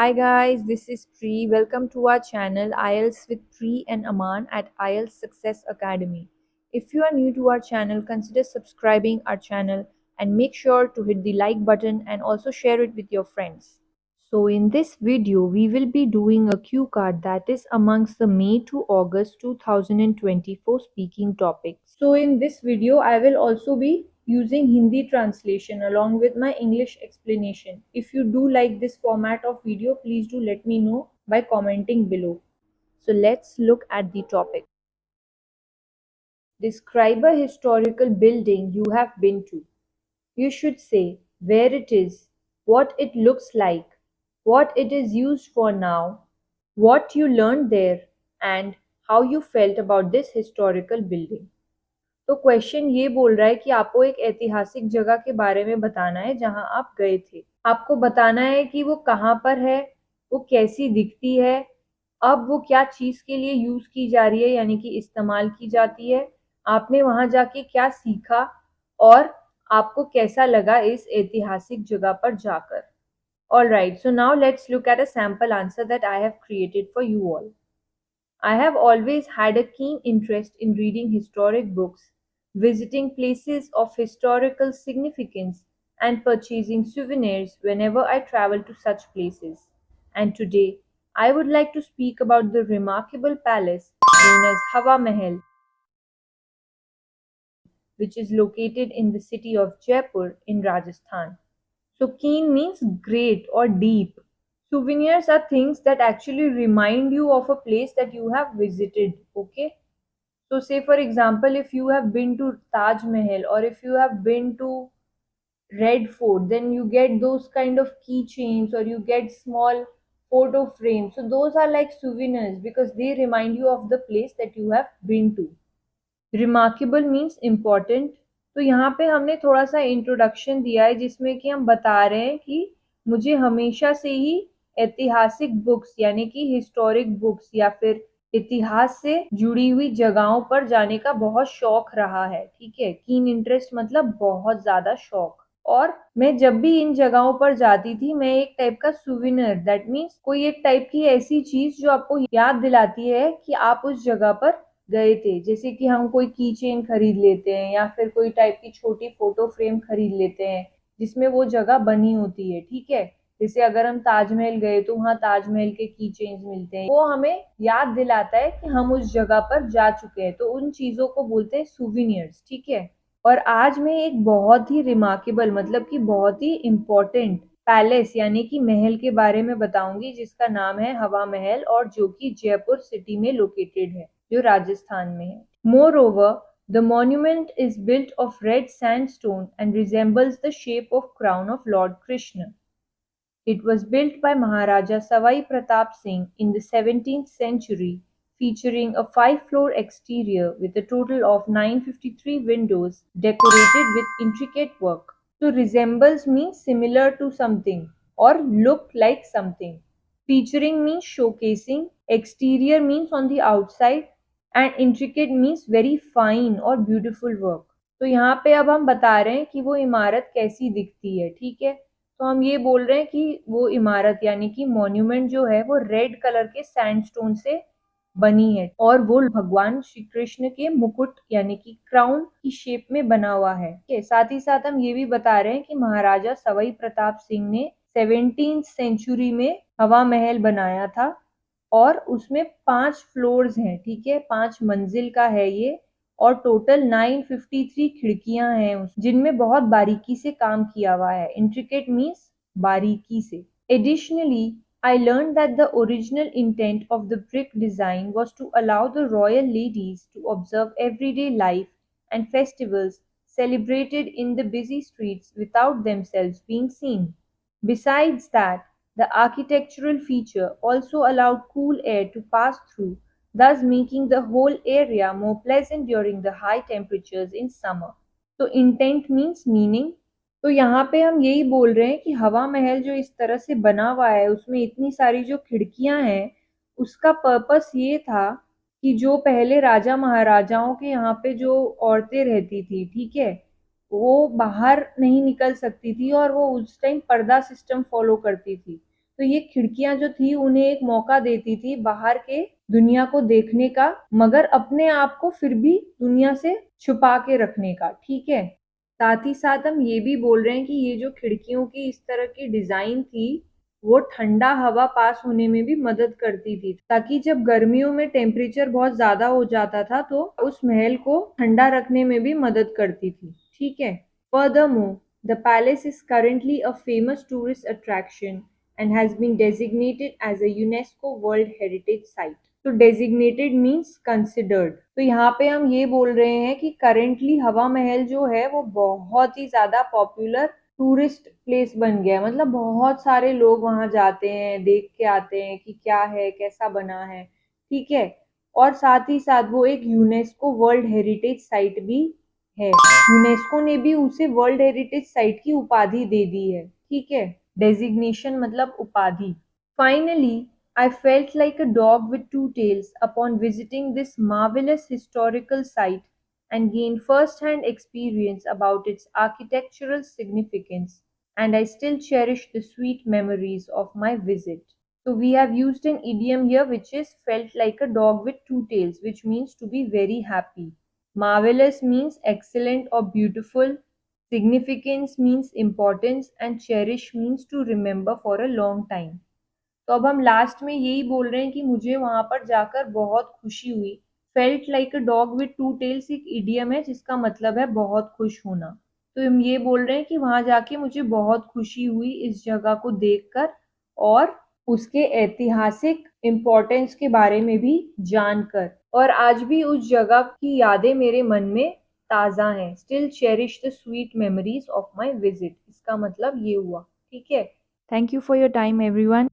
Hi guys, this is Pri. Welcome to our channel IELTS with Pri and Aman at IELTS Success Academy. If you are new to our channel, consider subscribing our channel and make sure to hit the like button and also share it with your friends. So in this video, we will be doing a cue card that is amongst the May to August 2024 speaking topics. So in this video, I will also be using Hindi translation along with my English explanation. If you do like this format of video, please do let me know by commenting below. So let's look at the topic. Describe a historical building you have been to. You should say where it is, what it looks like, what it is used for now, what you learned there, and how you felt about this historical building. तो question ये बोल रहा है कि आपको एक ऐतिहासिक जगह के बारे में बताना है जहां आप गए थे। आपको बताना है कि वो कहाँ पर है, वो कैसी दिखती है, अब वो क्या चीज़ के लिए यूज़ की जा रही है यानी कि इस्तेमाल की जाती है, आपने वहां जाके क्या सीखा और आपको कैसा लगा इस ऐतिहासिक जगह पर जाकर। Alright, so now let's look at a sample answer that I have created for you all. I have always had a keen interest in reading historic books, visiting places of historical significance, and purchasing souvenirs whenever I travel to such places. And today, I would like to speak about the remarkable palace known as Hawa Mahal, which is located in the city of Jaipur in Rajasthan. So, keen means great or deep. Souvenirs are things that actually remind you of a place that you have visited. Okay. So, say for example, if you have been to Taj Mahal or if you have been to Red Fort, then you get those kind of keychains or you get small photo frames. So, those are like souvenirs because they remind you of the place that you have been to. Remarkable means important. तो यहाँ पे हमने थोड़ा सा introduction दिया है जिसमें कि हम बता रहे हैं कि मुझे हमेशा से ही ऐतिहासिक बुक्स यानी कि हिस्टोरिक बुक्स या फिर इतिहास से जुड़ी हुई जगहों पर जाने का बहुत शौक रहा है। ठीक है, कीन इंटरेस्ट मतलब बहुत ज्यादा शौक। और मैं जब भी इन जगहों पर जाती थी मैं एक टाइप का सुविनर दैट मीन्स कोई एक टाइप की ऐसी चीज जो आपको याद दिलाती है कि आप उस जगह पर गए थे। जैसे कि हम कोई की चेन खरीद लेते हैं या फिर कोई टाइप की छोटी फोटो फ्रेम खरीद लेते हैं जिसमें वो जगह बनी होती है। ठीक है, जैसे अगर हम ताजमहल गए तो वहाँ ताजमहल के की चेन्स मिलते हैं, वो हमें याद दिलाता है कि हम उस जगह पर जा चुके हैं। तो उन चीजों को बोलते हैं सुविनियर्स। ठीक है, और आज मैं एक बहुत ही रिमार्केबल मतलब कि बहुत ही इम्पोर्टेंट पैलेस यानी कि महल के बारे में बताऊंगी जिसका नाम है हवा महल और जो कि जयपुर सिटी में लोकेटेड है जो राजस्थान में है। Moreover, the monument is built of red sandstone and resembles the shape of crown of Lord Krishna. It was built by Maharaja Savai Pratap Singh in the 17th century, featuring a five-floor exterior with a total of 953 windows decorated with intricate work. So resembles means similar to something or look like something. Featuring means showcasing, exterior means on the outside, and intricate means very fine और beautiful work. तो यहाँ पे अब हम बता रहे हैं कि वो इमारत कैसी दिखती है। ठीक है, तो हम ये बोल रहे हैं कि वो इमारत यानी कि मॉन्यूमेंट जो है वो रेड कलर के सैंडस्टोन से बनी है और वो भगवान श्री कृष्ण के मुकुट यानी कि क्राउन की शेप में बना हुआ है। साथ ही साथ हम ये भी बता रहे हैं कि महाराजा सवाई प्रताप सिंह ने 17th सेंचुरी में हवा महल बनाया था और उसमें 5 फ्लोर्स हैं। ठीक है, 5 मंजिल का है ये और टोटल 953 खिड़कियां हैं जिनमें बहुत बारीकी से काम किया हुआ है। इंट्रिकेट मीन्स बारीकी से। Additionally, I learned that the original intent of the brick design was to allow the royal ladies to observe everyday life and festivals celebrated in the busy streets without themselves being seen. Besides that, the architectural feature also allowed cool air to pass through, thus making the whole area more pleasant during the high temperatures in summer. So intent means meaning। तो यहाँ पे हम यही बोल रहे हैं कि हवा महल जो इस तरह से बना हुआ है उसमें इतनी सारी जो खिड़कियां हैं उसका पर्पस ये था कि जो पहले राजा महाराजाओं के यहाँ पे जो औरतें रहती थी, ठीक है, वो बाहर नहीं निकल सकती थी और वो उस टाइम पर्दा सिस्टम फॉलो करती थी। तो ये खिड़कियां जो थी उन्हें एक मौका देती थी बाहर के दुनिया को देखने का, मगर अपने आप को फिर भी दुनिया से छुपा के रखने का। ठीक है। साथ ही साथ हम ये भी बोल रहे हैं कि ये जो खिड़कियों की इस तरह की डिजाइन थी वो ठंडा हवा पास होने में भी मदद करती थी, ताकि जब गर्मियों में टेम्परेचर बहुत ज्यादा हो जाता था तो उस महल को ठंडा रखने में भी मदद करती थी। ठीक है। Furthermore, the palace is currently a famous tourist attraction and has been designated as a UNESCO World Heritage Site. तो डेजिग्नेटेड मीन्स कंसिडर्ड। तो यहाँ पे हम ये बोल रहे हैं कि करेंटली हवा महल जो है वो बहुत ही ज्यादा पॉपुलर टूरिस्ट प्लेस बन गया है। मतलब बहुत सारे लोग वहां जाते हैं, देख के आते हैं कि क्या है, कैसा बना है। ठीक है। और साथ ही साथ वो एक यूनेस्को वर्ल्ड हेरिटेज साइट भी है। यूनेस्को ने भी उसे वर्ल्ड हेरिटेज साइट की उपाधि दे दी है। ठीक है। डेजिग्नेशन मतलब उपाधि। Finally, I felt like a dog with two tails upon visiting this marvelous historical site and gained first-hand experience about its architectural significance, and I still cherish the sweet memories of my visit. So we have used an idiom here which is felt like a dog with two tails, which means to be very happy. Marvelous means excellent or beautiful. Significance means importance, and cherish means to remember for a long time. तो अब हम last में यही बोल रहे हैं कि मुझे वहां पर जाकर बहुत खुशी हुई। Felt like a dog with two tails एक इडियम है जिसका मतलब है बहुत खुश होना। तो हम ये बोल रहे हैं कि वहां जाके मुझे बहुत खुशी हुई इस जगह को देखकर और उसके ऐतिहासिक इम्पोर्टेंस के बारे में भी जानकर, और आज भी उस जगह की यादें मेरे मन में ताज़ा हैं। Still cherish the sweet memories of my visit, इसका मतलब ये हुआ। ठीक है। Thank you for your time everyone.